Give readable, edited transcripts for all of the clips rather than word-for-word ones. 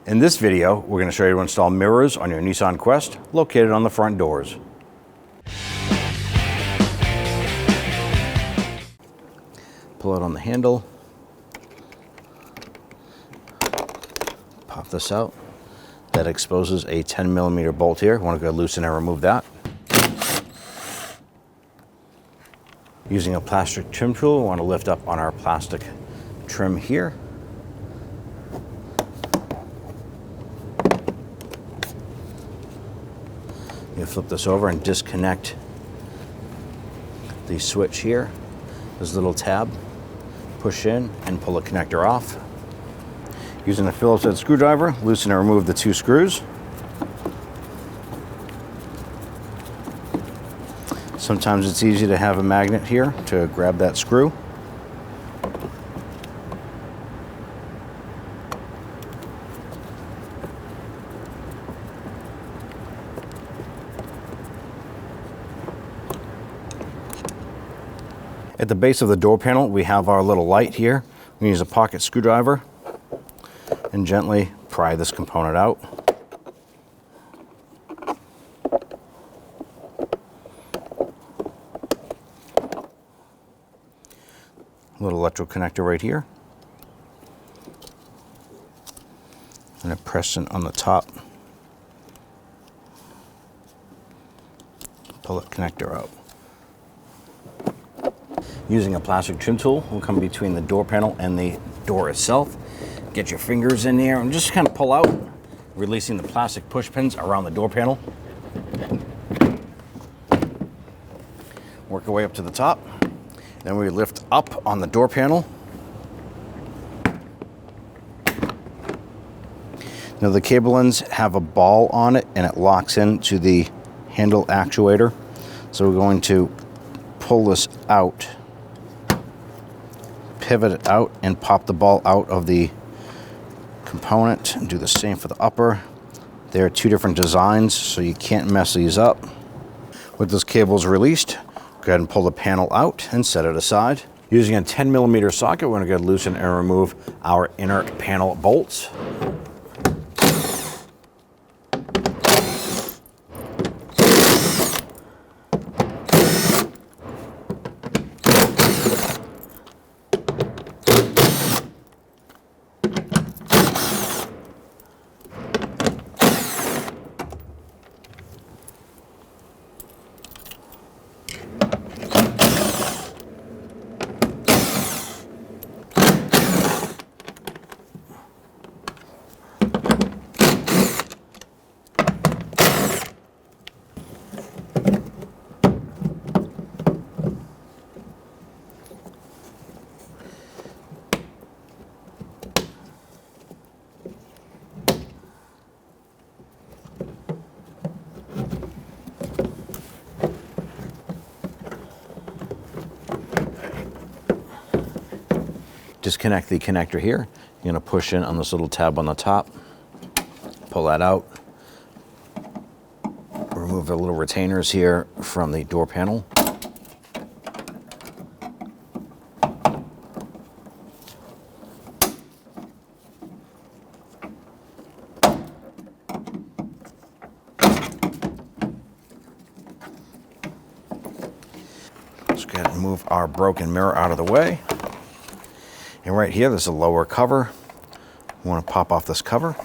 In this video, we're going to show you to install mirrors on your Nissan Quest located on the front doors. Pull it on the handle. Pop this out. That exposes a 10mm bolt here. We want to go loosen and remove that. Using a plastic trim tool, we want to lift up on our plastic trim here. You flip this over and disconnect the switch here. This little tab, push in and pull the connector off. Using a Phillips head screwdriver, loosen and remove the two screws. Sometimes it's easy to have a magnet here to grab that screw. At the base of the door panel, we have our little light here. We use a pocket screwdriver and gently pry this component out. Little electrical connector right here. And I press it on the top. Pull the connector out. Using a plastic trim tool, we'll come between the door panel and the door itself. Get your fingers in there and just kind of pull out, releasing the plastic push pins around the door panel. Work our way up to the top. Then we lift up on the door panel. Now the cable ends have a ball on it and it locks into the handle actuator. So we're going to pull this out, pivot it out, and pop the ball out of the component, and do the same for the upper. There are two different designs, so you can't mess these up. With those cables released, go ahead and pull the panel out and set it aside. Using a 10mm socket, we're going to go ahead and loosen and remove our inner panel bolts. Disconnect the connector here. You're going to push in on this little tab on the top, pull that out, remove the little retainers here from the door panel. Let's go ahead and move our broken mirror out of the way. And right here, there's a lower cover. We want to pop off this cover.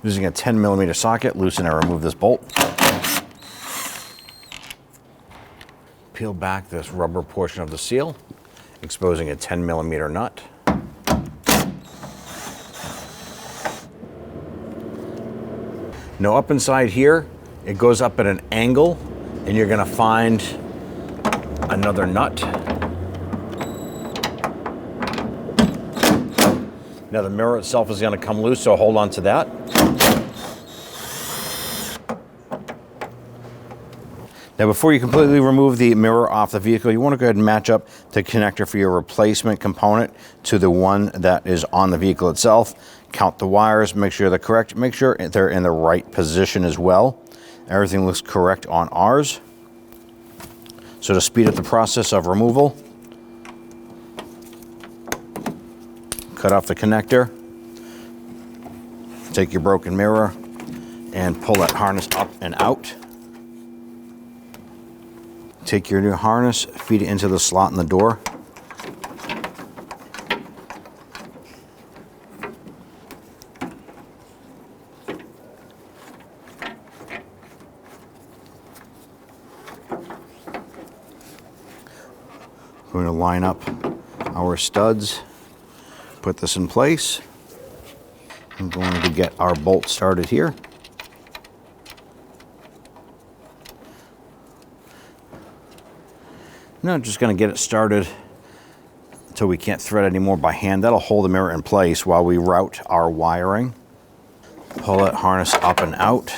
Using a 10mm socket, loosen and remove this bolt. Peel back this rubber portion of the seal, exposing a 10mm nut. Now up inside here, it goes up at an angle and you're gonna find another nut. Now the mirror itself is gonna come loose, so hold on to that. Now before you completely remove the mirror off the vehicle, you want to go ahead and match up the connector for your replacement component to the one that is on the vehicle itself. Count the wires, make sure they're correct, make sure they're in the right position as well. Everything looks correct on ours. So to speed up the process of removal, cut off the connector, take your broken mirror and pull that harness up and out. Take your new harness, feed it into the slot in the door. We're going to line up our studs, put this in place. I'm going to get our bolt started here. Now I'm just going to get it started until we can't thread anymore by hand. That'll hold the mirror in place while we route our wiring. Pull that harness up and out.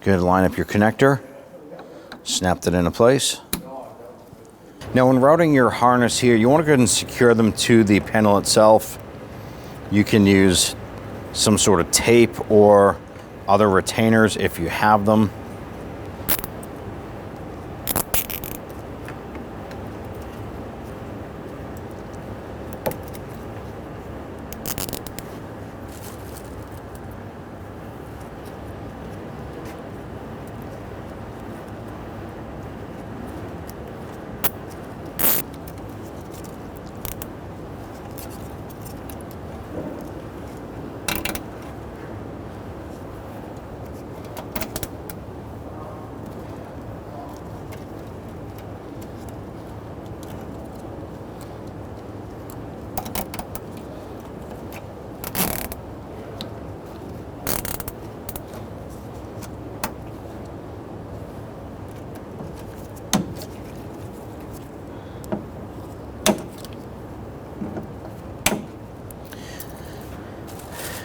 Go ahead and line up your connector, snap that into place. Now when routing your harness here, you want to go ahead and secure them to the panel itself. You can use some sort of tape or other retainers if you have them.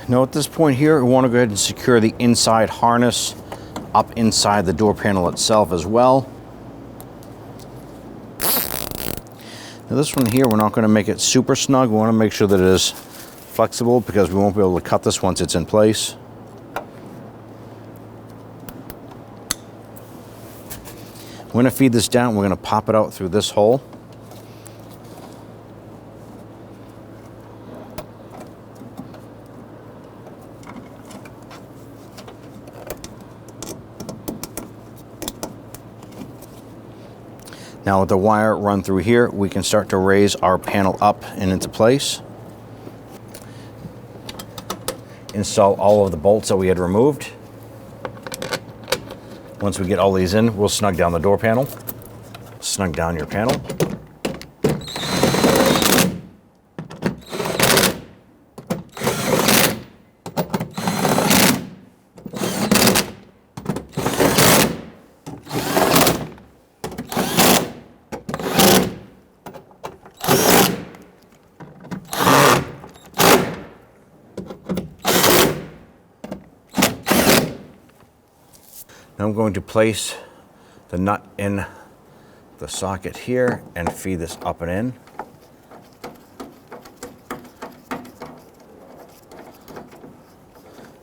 Now at this point here, we want to go ahead and secure the inside harness up inside the door panel itself as well. Now this one here, we're not going to make it super snug. We want to make sure that it is flexible because we won't be able to cut this once it's in place. We're going to feed this down. We're going to pop it out through this hole. Now with the wire run through here, we can start to raise our panel up and into place. Install all of the bolts that we had removed. Once we get all these in, we'll snug down the door panel. Snug down your panel. Now I'm going to place the nut in the socket here and feed this up and in.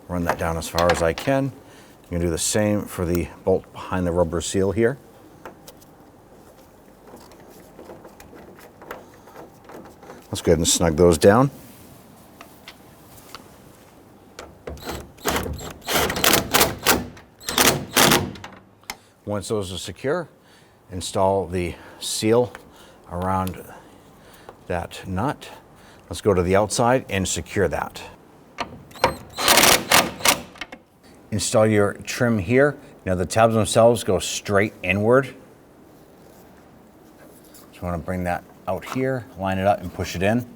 Run that down as far as I can. I'm going to do the same for the bolt behind the rubber seal here. Let's go ahead and snug those down. Once those are secure, install the seal around that nut. Let's go to the outside and secure that. Install your trim here. Now the tabs themselves go straight inward. Just want to bring that out here, line it up and push it in.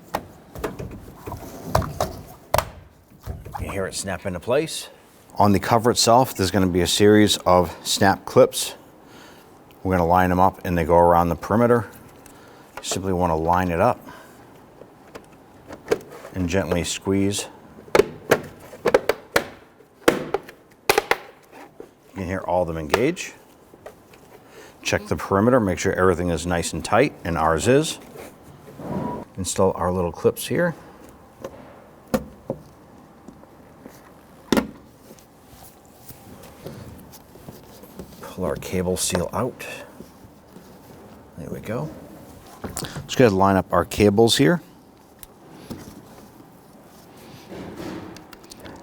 You hear it snap into place. On the cover itself, there's going to be a series of snap clips. We're going to line them up and they go around the perimeter. You simply want to line it up and gently squeeze You can hear all of them engage. Check the perimeter, make sure everything is nice and tight, and ours is. Install our little clips here. Pull our cable seal out. There we go. Let's go ahead and line up our cables here.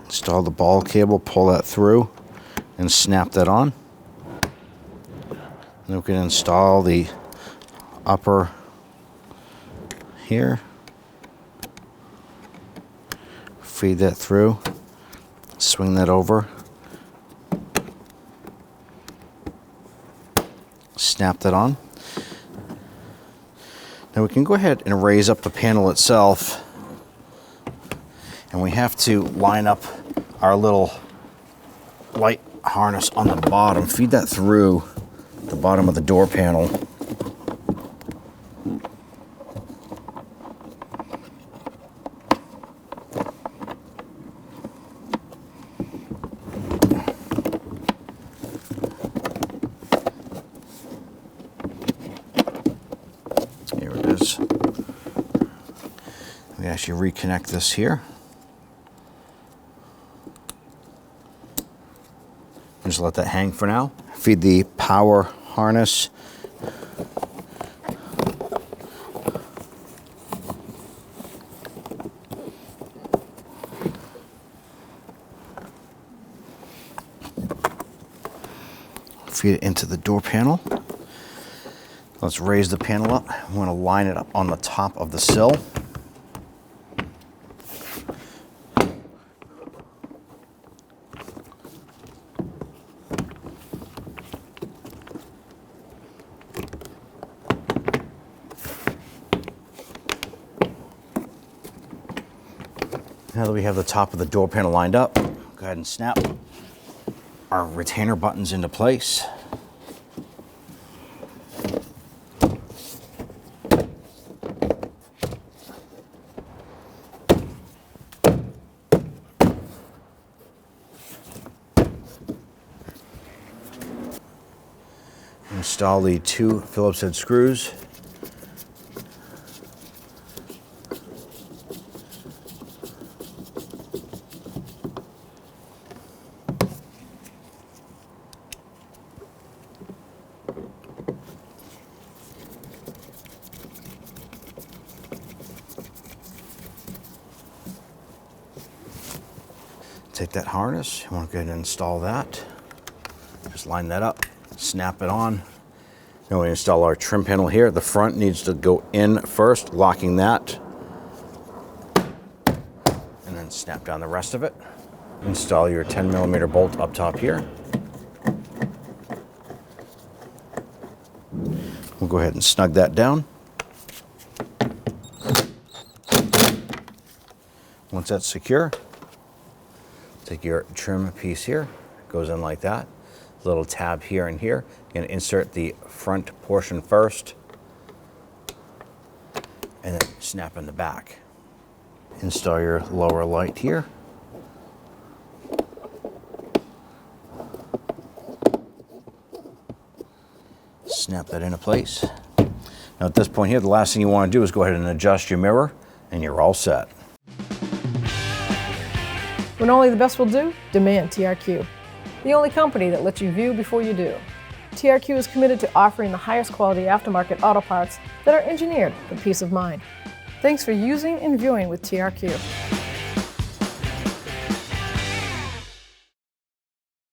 Install the ball cable, pull that through, and snap that on. Then we can install the upper here. Feed that through, swing that over, snap that on. Now we can go ahead and raise up the panel itself, and we have to line up our little light harness on the bottom. Feed that through the bottom of the door panel. Here it is. We actually reconnect this here. Just let that hang for now. Feed the power harness. Feed it into the door panel. Let's raise the panel up. We want to line it up on the top of the sill. Now that we have the top of the door panel lined up, go ahead and snap our retainer buttons into place. Install the 2 Phillips head screws. Take that harness, you want to go ahead and install that. Just line that up, snap it on. Now we install our trim panel here. The front needs to go in first, locking that. And then snap down the rest of it. Install your 10mm bolt up top here. We'll go ahead and snug that down. Once that's secure, take your trim piece here, goes in like that. Little tab here and here. You're going to insert the front portion first and then snap in the back. Install your lower light here. Snap that into place. Now at this point here, the last thing you want to do is go ahead and adjust your mirror and you're all set. When only the best will do, demand TRQ. The only company that lets you view before you do. TRQ is committed to offering the highest quality aftermarket auto parts that are engineered for peace of mind. Thanks for using and viewing with TRQ.